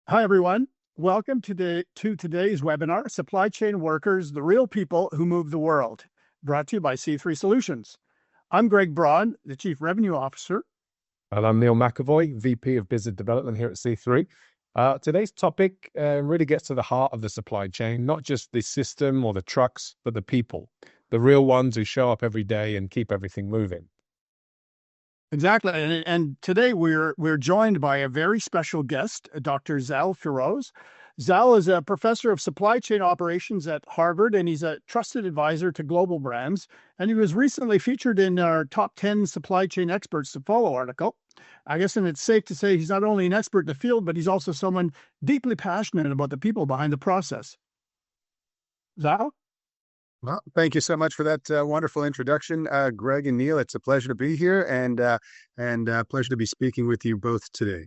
Hi, everyone. Welcome to today's webinar, Supply Chain Workers, the Real People Who Move the World, brought to you by C3 Solutions. I'm Greg Braun, the Chief Revenue Officer. And I'm Neil McEvoy, VP of Business Development here at C3. Today's topic really gets to the heart of the supply chain, not just the system or the trucks, but the people, the real ones who show up every day and keep everything moving. Exactly. And today we're joined by a very special guest, Dr. Zal Phiroz. Zal is a professor of supply chain operations at Harvard, and he's a trusted advisor to global brands. And he was recently featured in our top 10 supply chain experts to follow article. I guess, and it's safe to say he's not only an expert in the field, but he's also someone deeply passionate about the people behind the process. Zal? Well, thank you so much for that wonderful introduction, Greg and Neil. It's a pleasure to be here and pleasure to be speaking with you both today.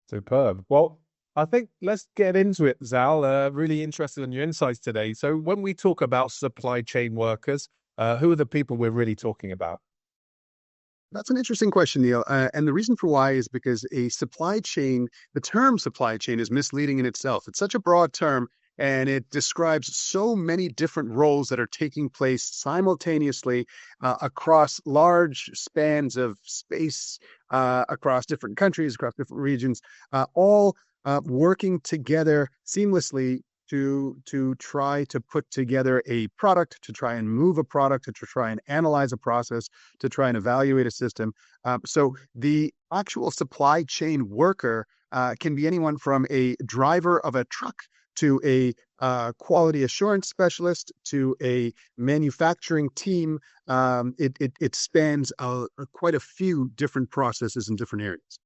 Superb. Well, I think let's get into it, Zal. Really interested in your insights today. So when we talk about supply chain workers, who are the people we're really talking about? That's an interesting question, Neil. And the reason for why is because the term supply chain is misleading in itself. It's such a broad term, and it describes so many different roles that are taking place simultaneously across large spans of space, across different countries, across different regions, all working together seamlessly to try to put together a product, to try and move a product, to try and analyze a process, to try and evaluate a system. So the actual supply chain worker can be anyone from a driver of a truck to a quality assurance specialist to a manufacturing team. It spans quite a few different processes in different areas.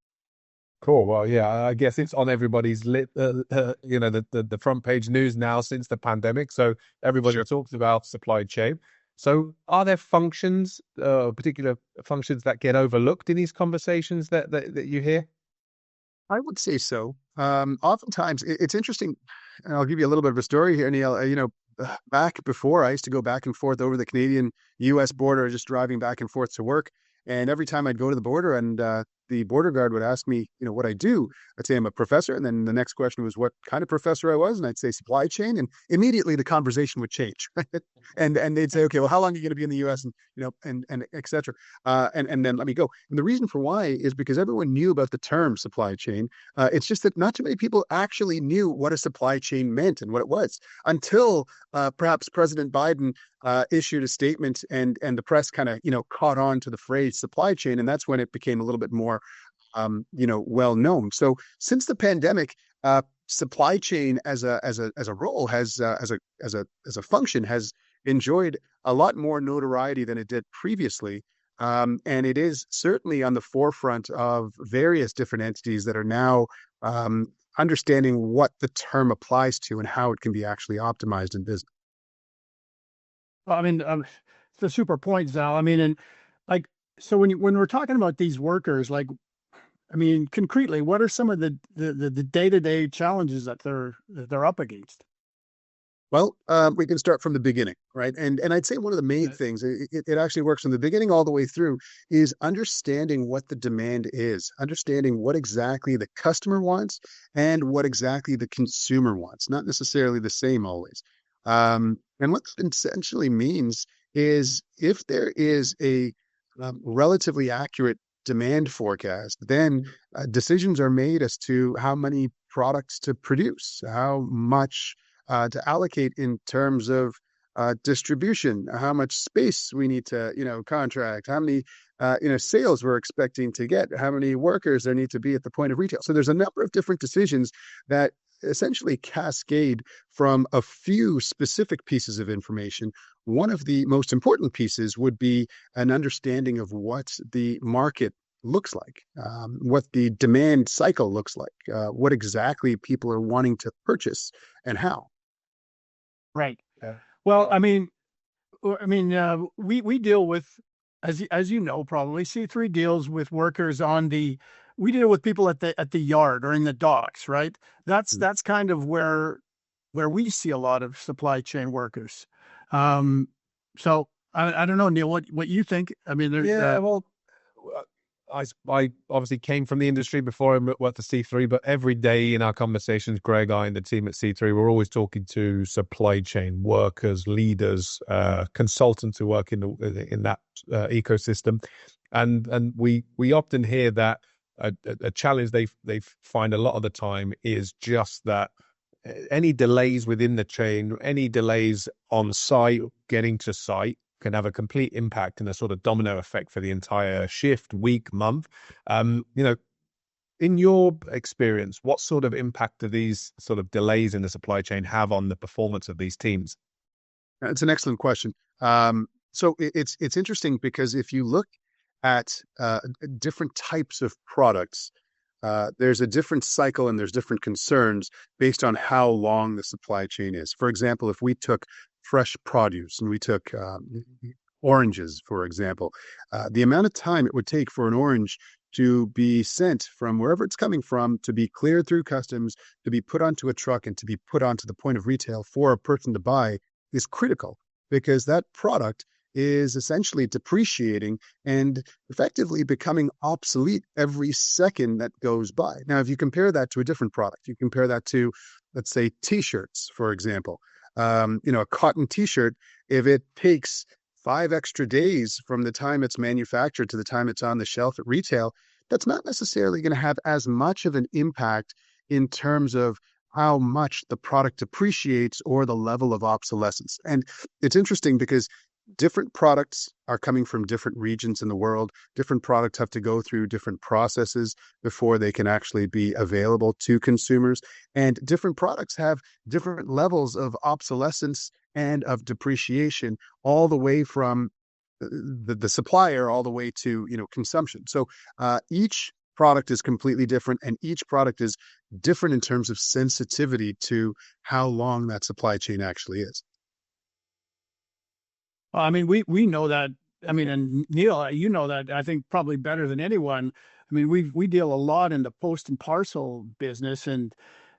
Cool. Well, yeah, I guess it's on everybody's the front page news now since the pandemic. So everybody talks about supply chain. So are there functions, particular functions that get overlooked in these conversations that you hear? I would say so. Oftentimes, it's interesting, and I'll give you a little bit of a story here, Neil. Back before I used to go back and forth over the Canadian-U.S. border, just driving back and forth to work. And every time I'd go to the border and the border guard would ask me, what I do. I'd say I'm a professor. And then the next question was what kind of professor I was. And I'd say supply chain. And immediately the conversation would change. Right? And they'd say, okay, well, how long are you going to be in the US? And et cetera. And then let me go. And the reason for why is because everyone knew about the term supply chain. It's just that not too many people actually knew what a supply chain meant and what it was until perhaps President Biden issued a statement and the press kind of caught on to the phrase supply chain, and that's when it became a little bit more well known. So since the pandemic, supply chain as a role has as a function has enjoyed a lot more notoriety than it did previously. And it is certainly on the forefront of various different entities that are now understanding what the term applies to and how it can be actually optimized in business. Well, I mean, it's a super point, Zal. I mean, and like, so when we're talking about these workers, like, I mean, concretely, what are some of the day-to-day challenges that they're up against? Well, we can start from the beginning, right? And I'd say one of the main things, it actually works from the beginning all the way through, is understanding what the demand is, understanding what exactly the customer wants and what exactly the consumer wants, not necessarily the same always. And what that essentially means is if there is a relatively accurate demand forecast, then decisions are made as to how many products to produce, how much to allocate in terms of distribution, how much space we need to, contract, how many, sales we're expecting to get, how many workers there need to be at the point of retail. So there's a number of different decisions that essentially cascade from a few specific pieces of information. One of the most important pieces would be an understanding of what the market looks like, what the demand cycle looks like, what exactly people are wanting to purchase and how. Right. Yeah. Well, we deal with, as you know, probably C3 deals with workers we deal with people at the yard or in the docks, right? That's kind of where we see a lot of supply chain workers. So I don't know, Neil, what you think? I mean, Yeah, well, I obviously came from the industry before I worked for C3, but every day in our conversations, Greg, I, and the team at C3, we're always talking to supply chain workers, leaders, consultants who work in that ecosystem, and we often hear that a challenge they find a lot of the time is just that any delays within the chain, any delays on site, getting to site, can have a complete impact and a sort of domino effect for the entire shift, week, month. In your experience, what sort of impact do these sort of delays in the supply chain have on the performance of these teams? It's an excellent question. So it's interesting because if you look at different types of products, there's a different cycle and there's different concerns based on how long the supply chain is. For example, if we took fresh produce and we took oranges, for example, the amount of time it would take for an orange to be sent from wherever it's coming from to be cleared through customs, to be put onto a truck and to be put onto the point of retail for a person to buy is critical because that product is essentially depreciating and effectively becoming obsolete every second that goes by. Now, if you compare that to a different product, you compare that to, let's say, t-shirts, for example. A cotton t-shirt, if it takes 5 extra days from the time it's manufactured to the time it's on the shelf at retail, that's not necessarily going to have as much of an impact in terms of how much the product appreciates or the level of obsolescence. And it's interesting because different products are coming from different regions in the world. Different products have to go through different processes before they can actually be available to consumers. And different products have different levels of obsolescence and of depreciation, all the way from the supplier all the way to consumption. So each product is completely different, and each product is different in terms of sensitivity to how long that supply chain actually is. I mean, we know that. I mean, and Neil, you know that I think probably better than anyone. I mean, we deal a lot in the post and parcel business, and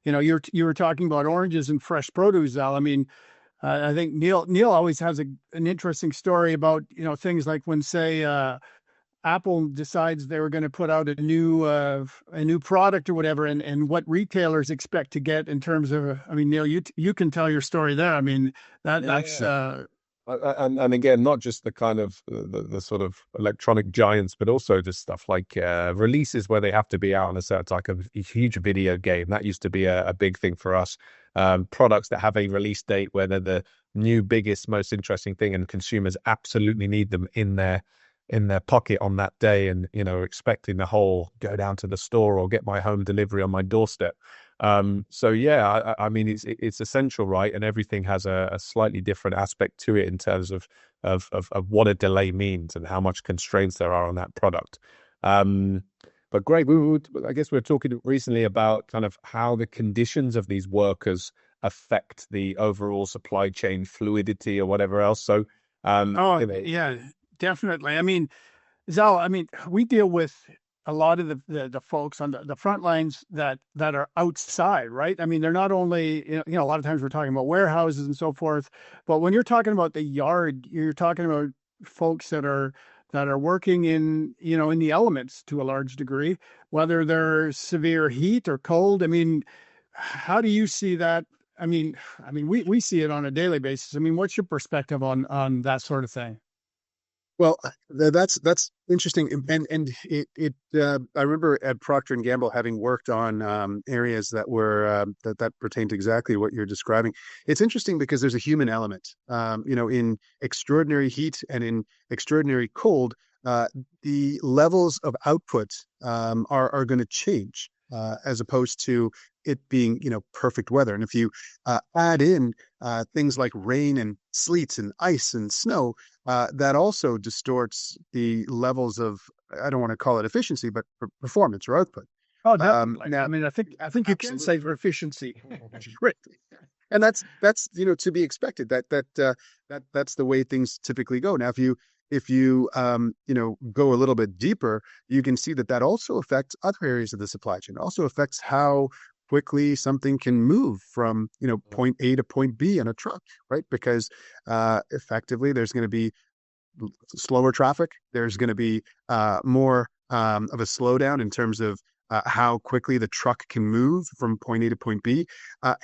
you were talking about oranges and fresh produce, Al. I mean, I think Neil always has an interesting story about things like when, say, Apple decides they were going to put out a new product or whatever, and what retailers expect to get in terms of. I mean, Neil, you can tell your story there. I mean, that's. And again, not just the kind of the sort of electronic giants, but also just stuff like releases where they have to be out on a certain type of a huge video game. That used to be a big thing for us. Products that have a release date where they're the new, biggest, most interesting thing, and consumers absolutely need them in their pocket on that day, and expecting the whole go down to the store or get my home delivery on my doorstep. So yeah, I mean, it's essential, right? And everything has a slightly different aspect to it in terms of what a delay means and how much constraints there are on that product. But Greg, I guess we were talking recently about kind of how the conditions of these workers affect the overall supply chain fluidity or whatever else. So, Yeah, definitely. I mean, Zal, I mean, we deal with a lot of the folks on the front lines that are outside, right? I mean, they're not only, a lot of times we're talking about warehouses and so forth, but when you're talking about the yard, you're talking about folks that are working in the elements to a large degree, whether they're severe heat or cold. I mean, how do you see that? We see it on a daily basis. I mean, what's your perspective on that sort of thing? Well, that's interesting, and it I remember at Procter and Gamble having worked on areas that were that pertained to exactly what you're describing. It's interesting because there's a human element, in extraordinary heat and in extraordinary cold, the levels of output are going to change as opposed to it being perfect weather. And if you add in things like rain and sleet and ice and snow, that also distorts the levels of, I don't want to call it efficiency, but performance or output. Oh, definitely. Now, I mean, I think you can say for efficiency. Great. And that's to be expected. That's the way things typically go. Now, if you go a little bit deeper, you can see that also affects other areas of the supply chain. It also affects how quickly something can move from point A to point B in a truck, right? Because effectively there's going to be slower traffic. There's going to be more of a slowdown in terms of how quickly the truck can move from point A to point B.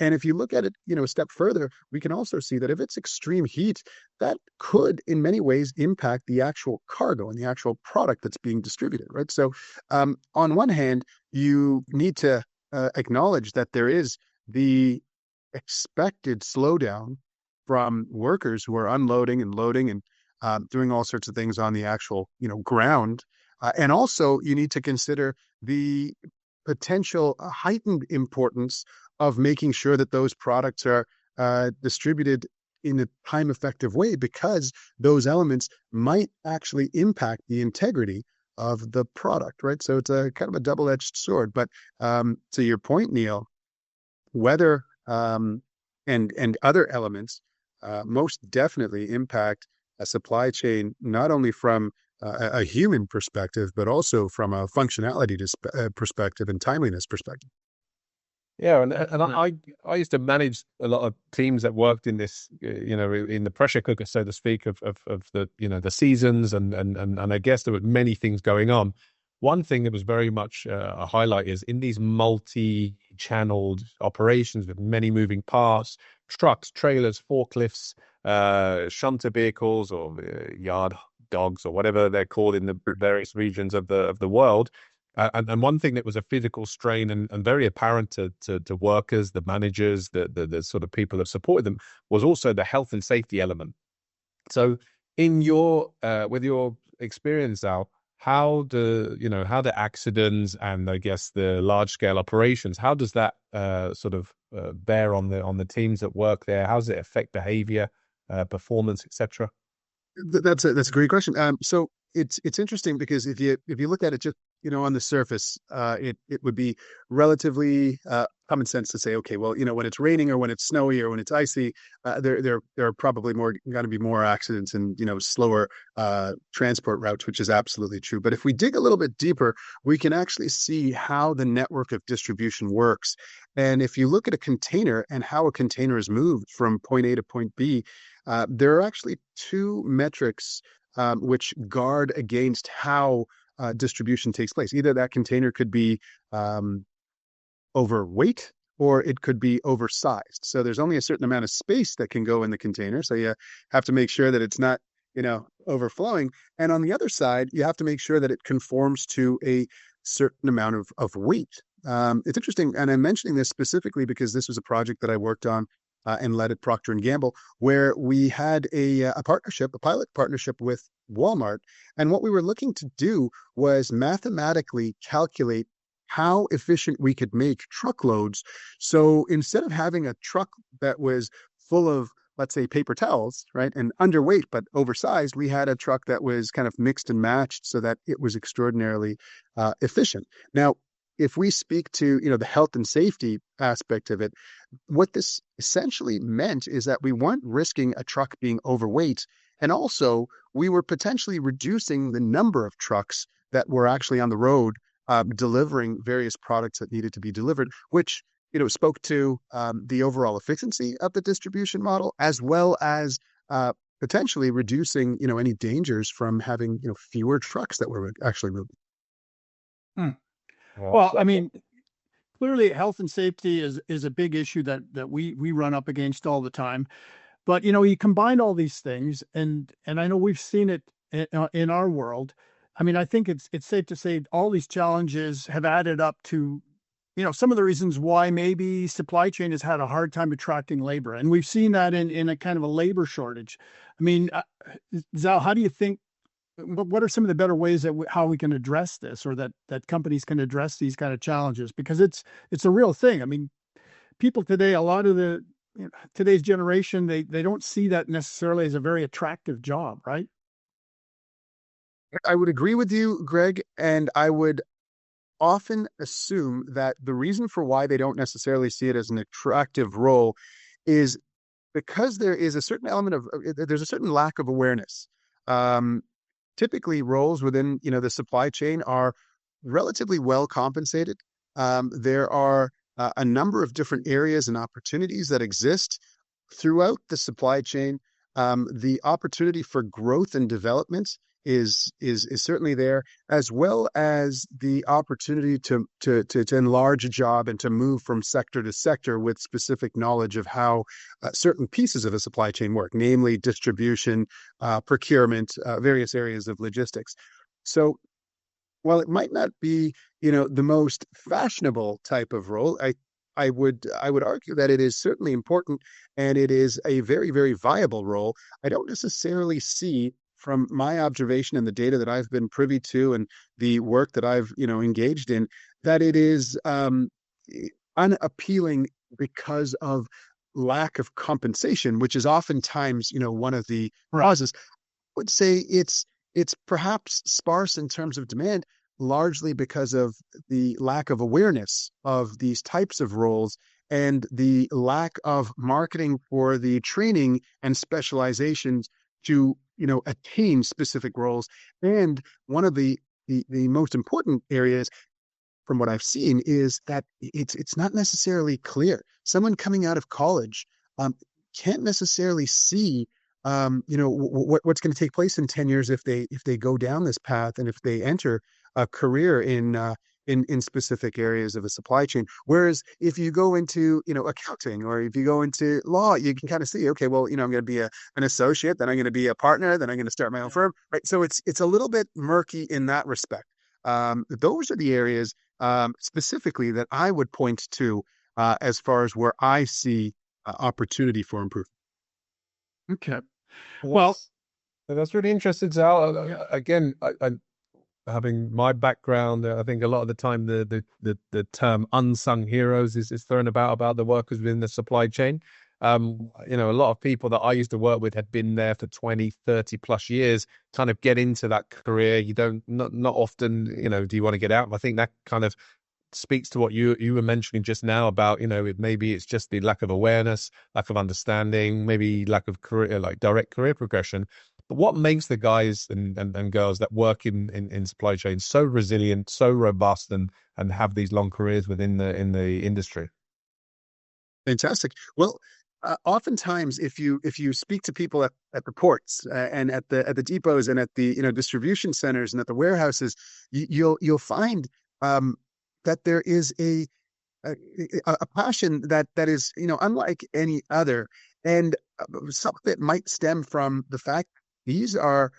And if you look at it, a step further, we can also see that if it's extreme heat, that could, in many ways, impact the actual cargo and the actual product that's being distributed, right? So, on one hand, you need to acknowledge that there is the expected slowdown from workers who are unloading and loading and doing all sorts of things on the actual, ground. And also, you need to consider the potential heightened importance of making sure that those products are distributed in a time effective way, because those elements might actually impact the integrity of the product, right? So it's a kind of a double-edged sword. But to your point, Neil, weather and other elements most definitely impact a supply chain, not only from a human perspective, but also from a functionality perspective and timeliness perspective. Yeah, and I used to manage a lot of teams that worked in this, in the pressure cooker, so to speak, of the the seasons, and I guess there were many things going on. One thing that was very much a highlight is in these multi-channeled operations with many moving parts, trucks, trailers, forklifts, shunter vehicles, or yard dogs, or whatever they're called in the various regions of the world. And one thing that was a physical strain and very apparent to workers, the managers, the sort of people that supported them, was also the health and safety element. So, in your with your experience, Al, how do accidents and, I guess, the large scale operations, how does that sort of bear on the teams that work there? How does it affect behavior, performance, etc.? That's a great question. So it's interesting because if you look at it just on the surface, it would be relatively common sense to say, okay, well, when it's raining or when it's snowy or when it's icy, there are probably going to be more accidents and slower transport routes, which is absolutely true. But if we dig a little bit deeper, we can actually see how the network of distribution works. And if you look at a container and how a container is moved from point A to point B, there are actually two metrics which guard against how distribution takes place. Either that container could be overweight or it could be oversized. So there's only a certain amount of space that can go in the container. So you have to make sure that it's not, overflowing. And on the other side, you have to make sure that it conforms to a certain amount of weight. It's interesting, and I'm mentioning this specifically because this was a project that I worked on and led at Procter and Gamble, where we had a partnership, a pilot partnership with Walmart. And what we were looking to do was mathematically calculate how efficient we could make truckloads. So instead of having a truck that was full of, let's say, paper towels, right, and underweight but oversized, we had a truck that was kind of mixed and matched so that it was extraordinarily efficient. Now, if we speak to the health and safety aspect of it, what this essentially meant is that we weren't risking a truck being overweight, and also we were potentially reducing the number of trucks that were actually on the road delivering various products that needed to be delivered, which spoke to the overall efficiency of the distribution model, as well as potentially reducing any dangers from having fewer trucks that were actually moving. Hmm. Well, I mean, clearly health and safety is a big issue that we run up against all the time. But you combine all these things, and I know we've seen it in our world. I mean, I think it's safe to say all these challenges have added up to some of the reasons why maybe supply chain has had a hard time attracting labor, and we've seen that in a kind of a labor shortage. I mean, Zal, how do you think? What are some of the better ways how we can address this, or that companies can address these kind of challenges? Because it's a real thing. I mean, people today, a lot of today's generation, they don't see that necessarily as a very attractive job, right? I would agree with you, Greg, and I would often assume that the reason for why they don't necessarily see it as an attractive role is because there is a certain element of there's a certain lack of awareness. Typically, roles within the supply chain are relatively well compensated. There are a number of different areas and opportunities that exist throughout the supply chain. The opportunity for growth and development is certainly there, as well as the opportunity to enlarge a job and to move from sector to sector with specific knowledge of how certain pieces of a supply chain work, namely distribution, procurement, various areas of logistics. So while it might not be, the most fashionable type of role, I would argue that it is certainly important and it is a very, very viable role. I don't necessarily see from my observation and the data that I've been privy to and the work that I've, engaged in, that it is unappealing because of lack of compensation, which is oftentimes, one of the Right. causes. Would say it's perhaps sparse in terms of demand, largely because of the lack of awareness of these types of roles and the lack of marketing for the training and specializations to attain specific roles. And one of the most important areas from what I've seen is that it's not necessarily clear. Someone coming out of college um, can't necessarily see what's going to take place in 10 years if they go down this path and if they enter a career in specific areas of a supply chain. Whereas if you go into accounting or if you go into law, you can kind of see, okay, well, I'm going to be an associate, then I'm going to be a partner, then I'm going to start my own Yeah. firm, right? So it's a little bit murky in that respect. Those are the areas specifically that I would point to as far as where I see opportunity for improvement. Okay. Well, That's that's really interesting, Zal. Again, having my background, I think a lot of the time the term unsung heroes is thrown about the workers within the supply chain. A lot of people that I used to work with had been there for 20, 30 plus years, kind of get into that career. You don't, not often, do you want to get out? I think that kind of speaks to what you were mentioning just now about, maybe it's just the lack of awareness, lack of understanding, maybe lack of career, like direct career progression. But what makes the guys and girls that work in supply chain so resilient, so robust, and have these long careers within the industry? Fantastic. Well, oftentimes, if you speak to people at the ports and at the depots and at the distribution centers and at the warehouses, you'll find um, that there is a, a passion that is unlike any other, and some of it might stem from the fact these are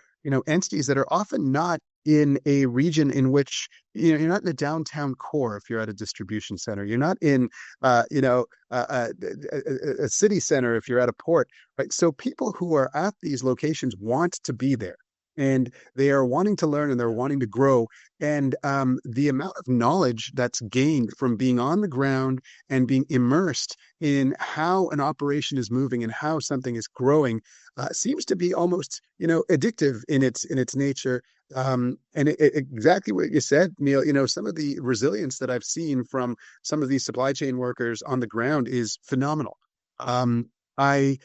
entities that are often not in a region in which you're not in the downtown core. If you're at a distribution center, you're not in a city center if you're at a port, right? So people who are at these locations want to be there. And they are wanting to learn and they're wanting to grow. And the amount of knowledge that's gained from being on the ground and being immersed in how an operation is moving and how something is growing seems to be almost, addictive in its nature. And exactly what you said, Neil, some of the resilience that I've seen from some of these supply chain workers on the ground is phenomenal. Um, I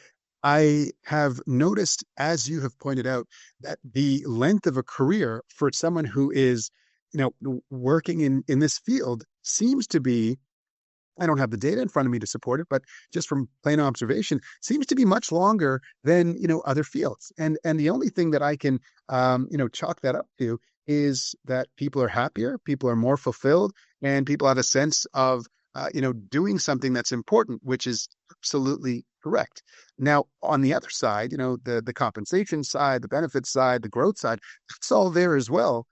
I have noticed, as you have pointed out, that the length of a career for someone who is, working in this field seems to be, I don't have the data in front of me to support it, but just from plain observation, seems to be much longer than other fields. And the only thing that I can chalk that up to is that people are happier, people are more fulfilled, and people have a sense of doing something that's important, which is absolutely correct. Now, on the other side, the compensation side, the benefits side, the growth side, it's all there as well.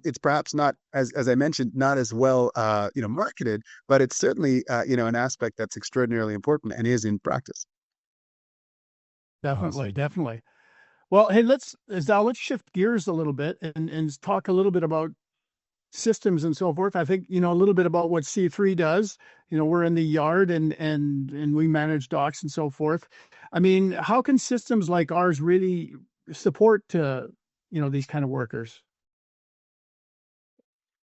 It's perhaps not, as I mentioned, not as well marketed, but it's certainly an aspect that's extraordinarily important and is in practice. definitely, definitely. Well, hey, let's shift gears a little bit and talk a little bit about systems and so forth. I think, a little bit about what C3 does. We're in the yard and we manage docks and so forth. I mean, how can systems like ours really support, these kind of workers?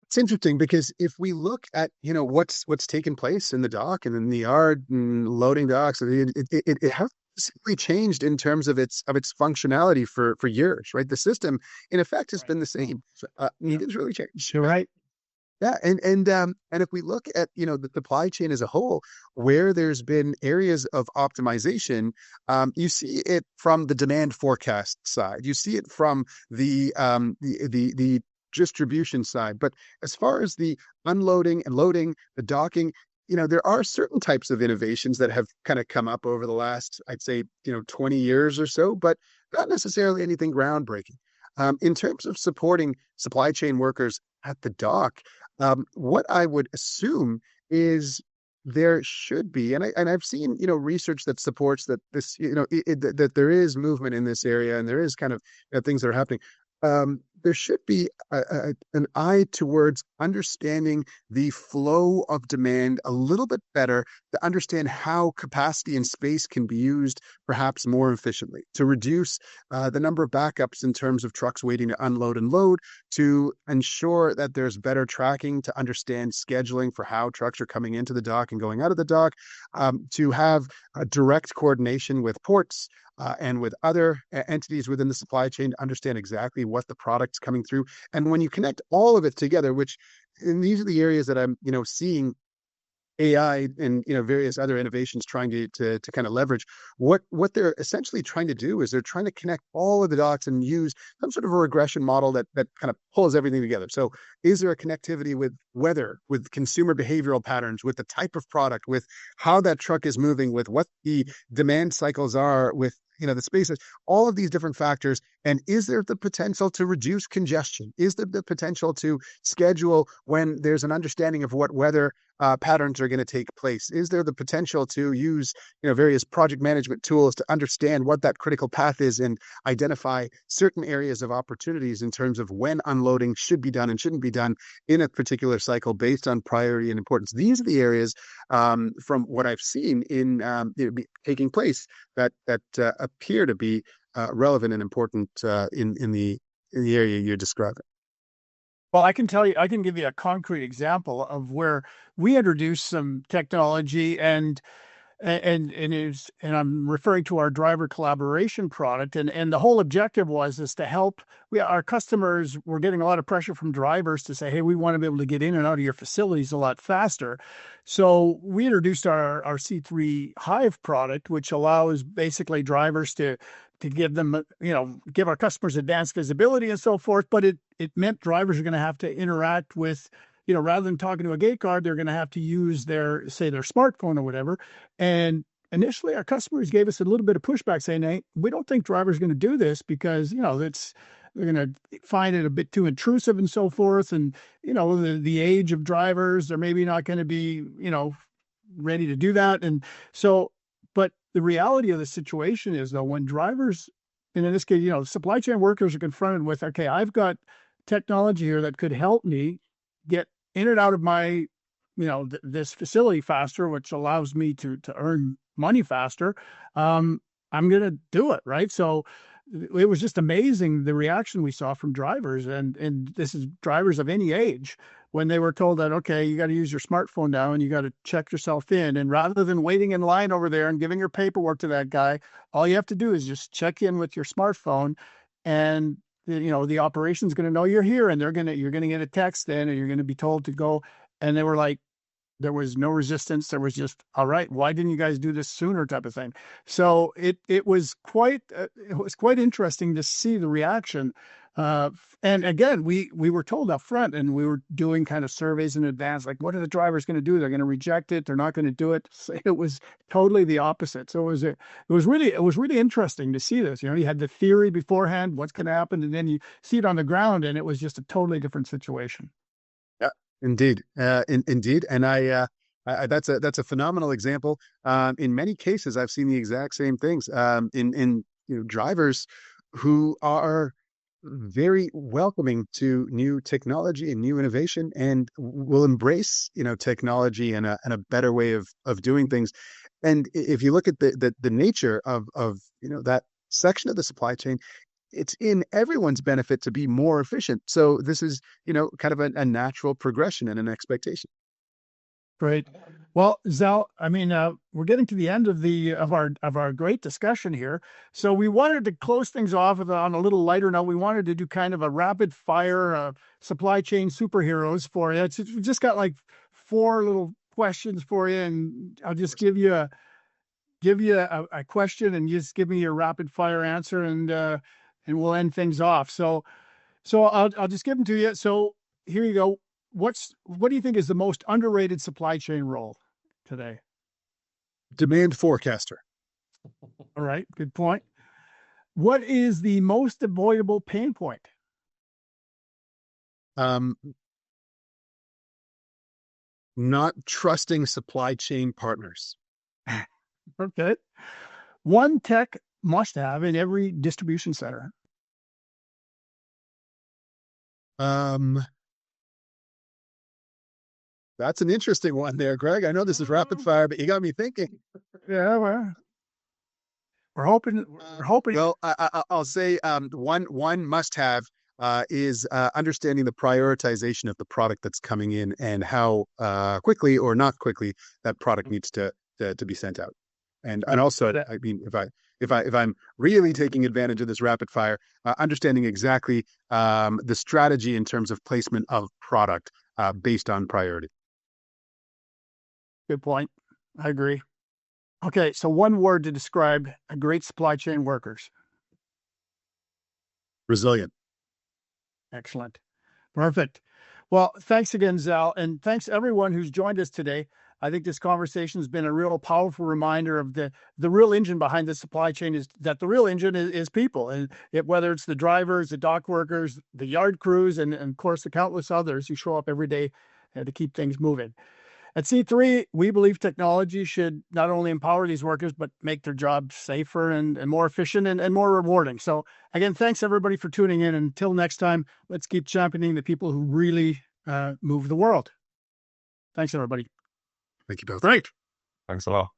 It's interesting because if we look at what's taken place in the dock and in the yard and loading docks, it has simply changed in terms of its functionality for years, right? The system, in effect, has Right. been the same. Yeah, It has really changed. you're right. Yeah, and if we look at, the supply chain as a whole, where there's been areas of optimization, you see it from the demand forecast side. You see it from the distribution side. But as far as the unloading and loading, the docking, there are certain types of innovations that have kind of come up over the last, I'd say, 20 years or so, but not necessarily anything groundbreaking. In terms of supporting supply chain workers at the dock, what I would assume is there should be, and I've seen, research that supports that this, that there is movement in this area, and there is kind of, things that are happening. There should be an eye towards understanding the flow of demand a little bit better, to understand how capacity and space can be used perhaps more efficiently, to reduce the number of backups in terms of trucks waiting to unload and load, to ensure that there's better tracking, to understand scheduling for how trucks are coming into the dock and going out of the dock, to have a direct coordination with ports, and with other entities within the supply chain, to understand exactly what the product's coming through. And when you connect all of it together, which, and these are the areas that I'm, seeing AI and, various other innovations trying to kind of leverage. What they're essentially trying to do is they're trying to connect all of the dots and use some sort of a regression model that kind of pulls everything together. So is there a connectivity with weather, with consumer behavioral patterns, with the type of product, with how that truck is moving, with what the demand cycles are, with, the spaces, all of these different factors. And is there the potential to reduce congestion? Is there the potential to schedule when there's an understanding of what weather patterns are going to take place? Is there the potential to use, various project management tools to understand what that critical path is and identify certain areas of opportunities in terms of when unloading should be done and shouldn't be done in a particular cycle based on priority and importance? These are the areas, from what I've seen in, taking place, that appear to be relevant and important, in the area you're describing. Well, I can tell you, I can give you a concrete example of where we introduced some technology, and I'm referring to our driver collaboration product, and the whole objective is to help. Our customers were getting a lot of pressure from drivers to say, hey, we want to be able to get in and out of your facilities a lot faster. So we introduced our C3 Hive product, which allows basically drivers to give them, give our customers advanced visibility and so forth. But it meant drivers are going to have to interact with, rather than talking to a gate guard, they're going to have to use their smartphone or whatever. And initially, our customers gave us a little bit of pushback, saying, "Hey, we don't think drivers are going to do this because, they're going to find it a bit too intrusive and so forth. And, the age of drivers, they're maybe not going to be, ready to do that." And so, but the reality of the situation is, though, when drivers, and in this case, supply chain workers are confronted with, okay, I've got technology here that could help me get in and out of my, this facility faster, which allows me to earn money faster. I'm going to do it. Right. So it was just amazing, the reaction we saw from drivers, and this is drivers of any age, when they were told that, okay, you got to use your smartphone now and you got to check yourself in. And rather than waiting in line over there and giving your paperwork to that guy, all you have to do is just check in with your smartphone, and the operation's going to know you're here, and you're going to get a text then, and you're going to be told to go. And they were like, there was no resistance. There was just, all right, why didn't you guys do this sooner, type of thing. So it was quite interesting to see the reaction. And again, we were told up front, and we were doing kind of surveys in advance, like, what are the drivers going to do? They're going to reject it. They're not going to do it. So it was totally the opposite. So it was really interesting to see this. You had the theory beforehand, what's going to happen, and then you see it on the ground, and it was just a totally different situation. Yeah, indeed, indeed, and that's a phenomenal example. In many cases, I've seen the exact same things. In drivers who are very welcoming to new technology and new innovation, and will embrace, technology and a better way of doing things. And if you look at the nature of that section of the supply chain, it's in everyone's benefit to be more efficient. So this is, kind of a natural progression and an expectation. Great. Well, Zal, I mean, we're getting to the end of our great discussion here. So we wanted to close things off on a little lighter note. We wanted to do kind of a rapid fire supply chain superheroes for you. We just got like 4 little questions for you, and I'll just give you a question, and you just give me your rapid fire answer, and we'll end things off. So I'll just give them to you. So here you go. What do you think is the most underrated supply chain role today? Demand forecaster. All right, good point. What is the most avoidable pain point? Um, not trusting supply chain partners. Okay. One tech must have in every distribution center. Um, that's an interesting one there, Greg. I know this is rapid fire, but you got me thinking. Yeah, well, we're hoping. We're hoping. Well, I'll say one must have is understanding the prioritization of the product that's coming in and how quickly or not quickly that product needs to be sent out. And also, I mean, if I'm really taking advantage of this rapid fire, understanding exactly the strategy in terms of placement of product based on priority. Good point. I agree. Okay, so one word to describe a great supply chain workers. Resilient. Excellent. Perfect. Well, thanks again, Zal, and thanks everyone who's joined us today. I think this conversation has been a real powerful reminder of the real engine behind the supply chain is that the real engine is people, and whether it's the drivers, the dock workers, the yard crews, and of course the countless others who show up every day to keep things moving. At C3, we believe technology should not only empower these workers, but make their jobs safer and more efficient and more rewarding. So again, thanks everybody for tuning in. Until next time, let's keep championing the people who really move the world. Thanks, everybody. Thank you both. Great. Thanks a lot.